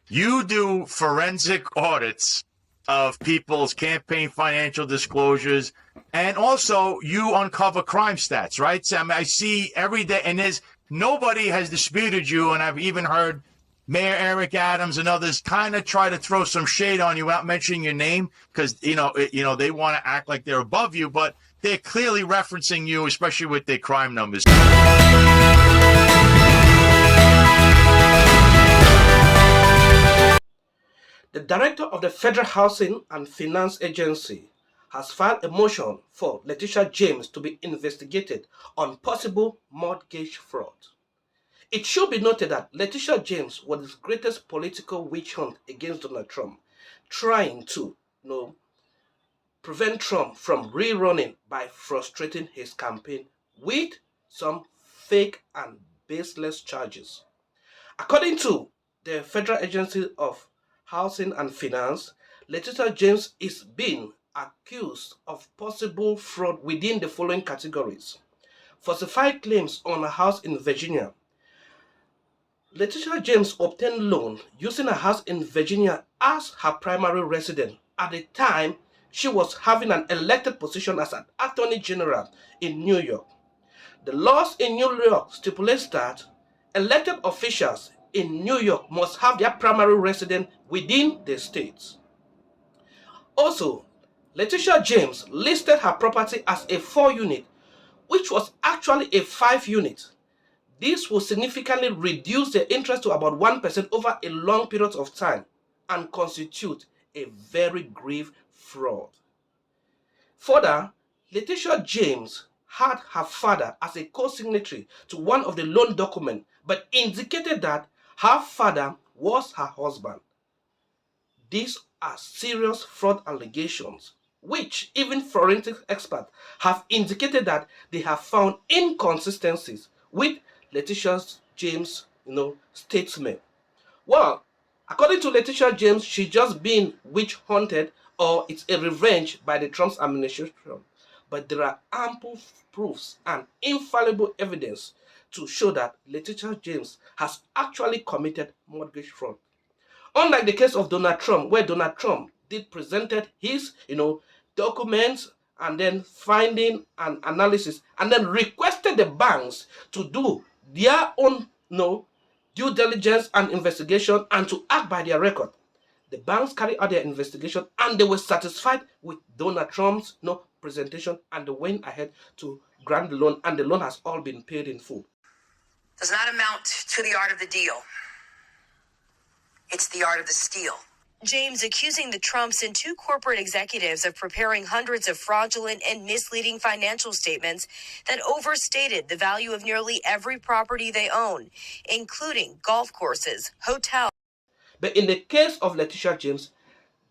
You do forensic audits of people's campaign financial disclosures, and also you uncover crime stats, right? So, I mean, I see every day, and nobody has disputed you, and I've even heard Mayor Eric Adams and others kind of try to throw some shade on you without mentioning your name, because they want to act like they're above you, but they're clearly referencing you, especially with their crime numbers. The director of the Federal Housing and Finance Agency has filed a motion for Letitia James to be investigated on possible mortgage fraud. It should be noted that Letitia James was his greatest political witch hunt against Donald Trump, trying to prevent Trump from rerunning by frustrating his campaign with some fake and baseless charges. According to the Federal Agency of Housing and Finance, Letitia James is being accused of possible fraud within the following categories: falsified claims on a house in Virginia. Letitia James obtained loan using a house in Virginia as her primary residence at the time she was having an elected position as an Attorney General in New York. The laws in New York stipulates that elected officials in New York must have their primary residence within the state. Also, Letitia James listed her property as a 4-unit, which was actually a 5-unit. This will significantly reduce the interest to about 1% over a long period of time and constitute a very grave fraud. Further, Letitia James had her father as a co-signatory to one of the loan documents, but indicated that her father was her husband. These are serious fraud allegations, which even forensic experts have indicated that they have found inconsistencies with Letitia James' statement. Well, according to Letitia James, she's just been witch hunted, or it's a revenge by the Trump administration. But there are ample proofs and infallible evidence to show that Letitia James has actually committed mortgage fraud. Unlike the case of Donald Trump, where Donald Trump did presented his documents and then finding an analysis and then requested the banks to do their own due diligence and investigation and to act by their record. The banks carried out their investigation and they were satisfied with Donald Trump's presentation, and they went ahead to grant the loan, and the loan has all been paid in full. Does not amount to the art of the deal. It's the art of the steal. James accusing the Trumps and 2 corporate executives of preparing hundreds of fraudulent and misleading financial statements that overstated the value of nearly every property they own, including golf courses, hotels. But in the case of Letitia James,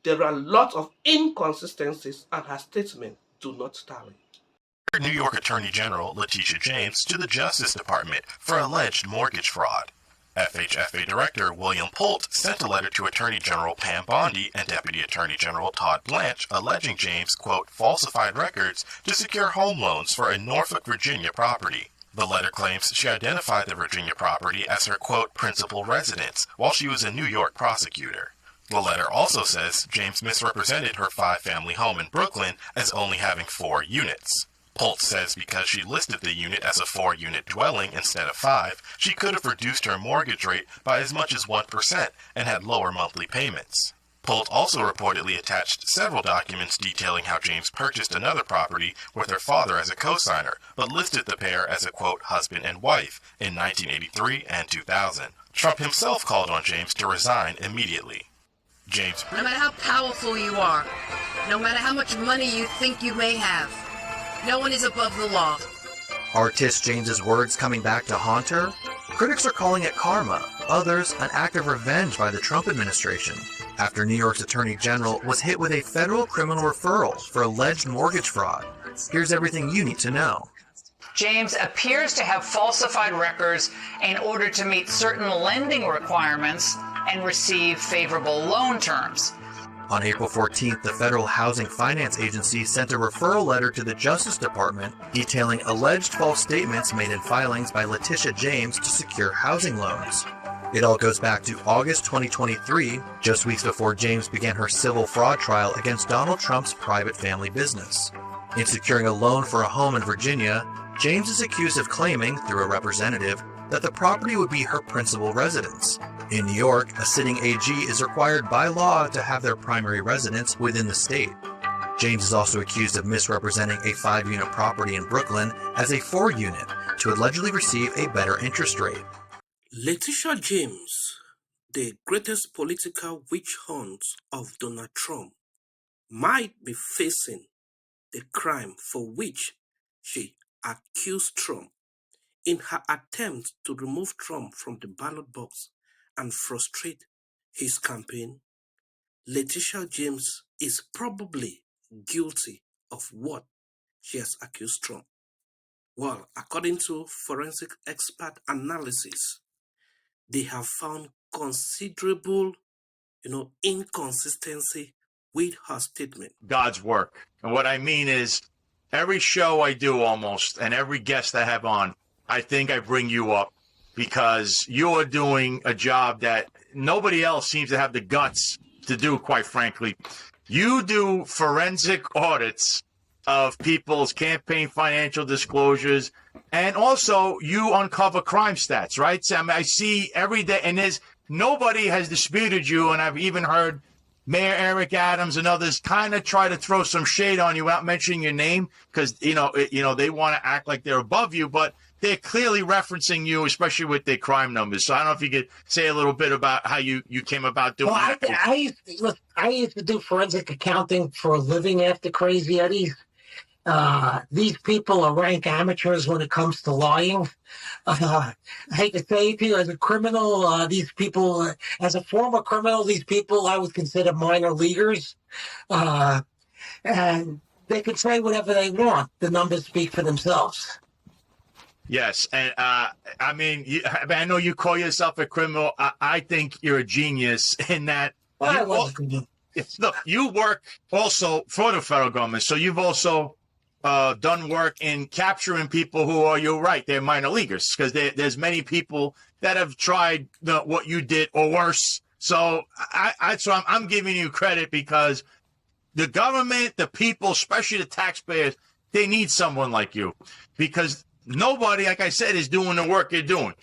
there are lots of inconsistencies and her statements do not tally. New York Attorney General Letitia James to the Justice Department for alleged mortgage fraud. FHFA Director William Polt sent a letter to Attorney General Pam Bondi and Deputy Attorney General Todd Blanche alleging James, quote, falsified records to secure home loans for a Norfolk, Virginia property. The letter claims she identified the Virginia property as her, quote, principal residence while she was a New York prosecutor. The letter also says James misrepresented her 5-family home in Brooklyn as only having 4 units. Polt says because she listed the unit as a 4-unit dwelling instead of 5, she could have reduced her mortgage rate by as much as 1% and had lower monthly payments. Polt also reportedly attached several documents detailing how James purchased another property with her father as a co-signer, but listed the pair as a, quote, husband and wife in 1983 and 2000. Trump himself called on James to resign immediately. James, no matter how powerful you are, no matter how much money you think you may have, no one is above the law. Are Tish James's words coming back to haunt her? Critics are calling it karma, others an act of revenge by the Trump administration, after New York's Attorney General was hit with a federal criminal referral for alleged mortgage fraud. Here's everything you need to know. James appears to have falsified records in order to meet certain lending requirements and receive favorable loan terms. On April 14th, the Federal Housing Finance Agency sent a referral letter to the Justice Department detailing alleged false statements made in filings by Letitia James to secure housing loans. It all goes back to August 2023, just weeks before James began her civil fraud trial against Donald Trump's private family business. In securing a loan for a home in Virginia, James is accused of claiming, through a representative, that the property would be her principal residence. In New York, a sitting AG is required by law to have their primary residence within the state. James is also accused of misrepresenting a 5-unit property in Brooklyn as a 4-unit to allegedly receive a better interest rate. Letitia James, the greatest political witch hunt of Donald Trump, might be facing the crime for which she accused Trump in her attempt to remove Trump from the ballot box and frustrate his campaign. Letitia James is probably guilty of what she has accused Trump. Well, according to forensic expert analysis, they have found considerable, inconsistency with her statement. God's work. And what I mean is, every show I do almost, and every guest I have on, I think I bring you up because you're doing a job that nobody else seems to have the guts to do, quite frankly. You do forensic audits of people's campaign financial disclosures, and also you uncover crime stats, right? So, I see every day, and nobody has disputed you, and I've even heard Mayor Eric Adams and others kind of try to throw some shade on you without mentioning your name because, they want to act like they're above you, but they're clearly referencing you, especially with their crime numbers. So I don't know if you could say a little bit about how you came about doing that. I used to do forensic accounting for a living after Crazy Eddie's. These people are rank amateurs when it comes to lying. I hate to say it to you, as a criminal, these people, as a former criminal, these people I would consider minor leaguers. And they can say whatever they want. The numbers speak for themselves. Yes, and I know you call yourself a criminal. I think you're a genius in that. Look, you work also for the federal government, so you've also done work in capturing people who are, you're right, they're minor leaguers, because there's many people that have tried what you did or worse. So I'm giving you credit because the government, the people, especially the taxpayers, they need someone like you because nobody, like I said, is doing the work you're doing.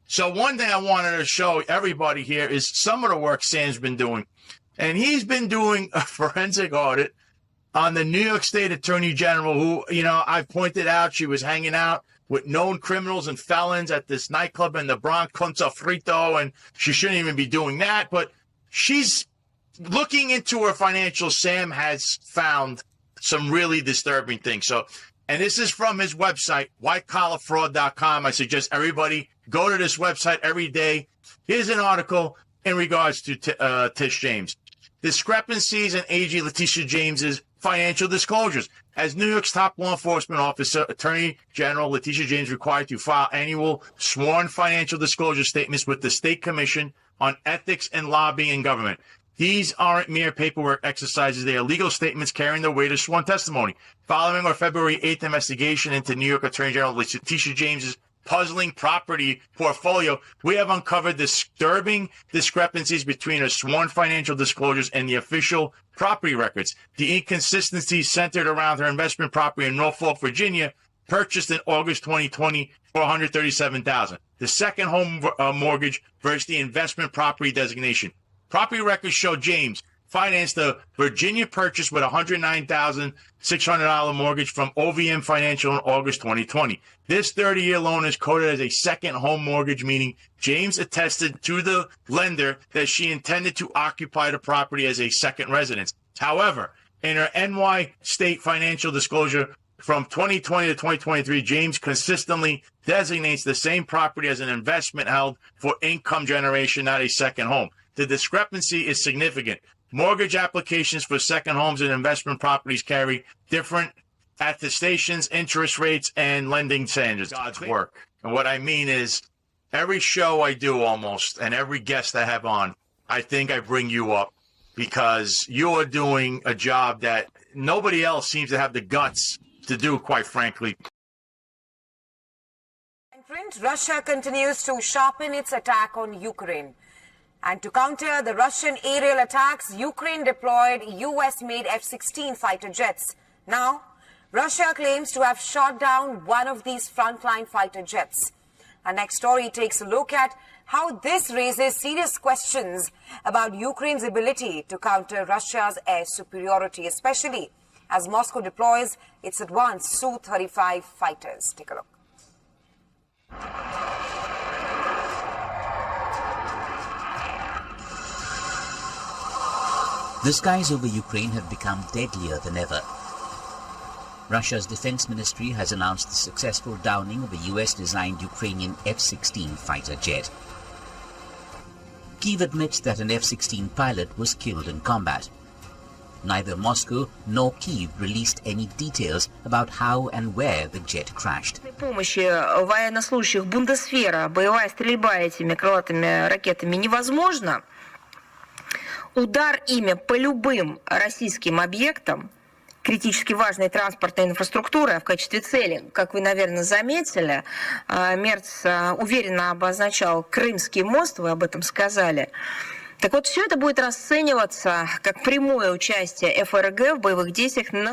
So one thing I wanted to show everybody here is some of the work Sam's been doing. And he's been doing a forensic audit on the New York State Attorney General who, I've pointed out she was hanging out with known criminals and felons at this nightclub in the Bronx, Concha Frito, and she shouldn't even be doing that. But she's looking into her financials. Sam has found some really disturbing things. So, and this is from his website, whitecollarfraud.com. I suggest everybody go to this website every day. Here's an article in regards to Tish James. Discrepancies in AG Letitia James's financial disclosures. As New York's top law enforcement officer, Attorney General Letitia James required to file annual sworn financial disclosure statements with the State Commission on Ethics and Lobbying in Government. These aren't mere paperwork exercises. They are legal statements carrying the weight of sworn testimony. Following our February 8th investigation into New York Attorney General Letitia James's puzzling property portfolio, we have uncovered disturbing discrepancies between her sworn financial disclosures and the official property records. The inconsistencies centered around her investment property in Norfolk, Virginia, purchased in August 2020 for $137,000. The second home mortgage versus the investment property designation. Property records show James financed the Virginia purchase with a $109,600 mortgage from OVM Financial in August 2020. This 30-year loan is coded as a second home mortgage, meaning James attested to the lender that she intended to occupy the property as a second residence. However, in her NY state financial disclosure from 2020 to 2023, James consistently designates the same property as an investment held for income generation, not a second home. The discrepancy is significant. Mortgage applications for second homes and investment properties carry different attestations, interest rates, and lending standards. God's work. And what I mean is, every show I do almost, and every guest I have on, I think I bring you up because you're doing a job that nobody else seems to have the guts to do, quite frankly. Russia continues to sharpen its attack on Ukraine. And to counter the Russian aerial attacks, Ukraine deployed US-made F-16 fighter jets. Now, Russia claims to have shot down one of these frontline fighter jets. Our next story takes a look at how this raises serious questions about Ukraine's ability to counter Russia's air superiority, especially as Moscow deploys its advanced Su-35 fighters. Take a look. The skies over Ukraine have become deadlier than ever. Russia's defense ministry has announced the successful downing of a US-designed Ukrainian F-16 fighter jet. Kyiv admits that an F-16 pilot was killed in combat. Neither Moscow nor Kyiv released any details about how and where the jet crashed. Помощи военнослужащих Бундесвера, боевая стрельба этими крылатыми ракетами невозможна. Удар ими по любым российским объектам критически важной транспортной инфраструктуры, а в качестве цели, как вы, наверное, заметили, Мерц уверенно обозначал Крымский мост, вы об этом сказали. Так вот, все это будет расцениваться как прямое участие ФРГ в боевых действиях на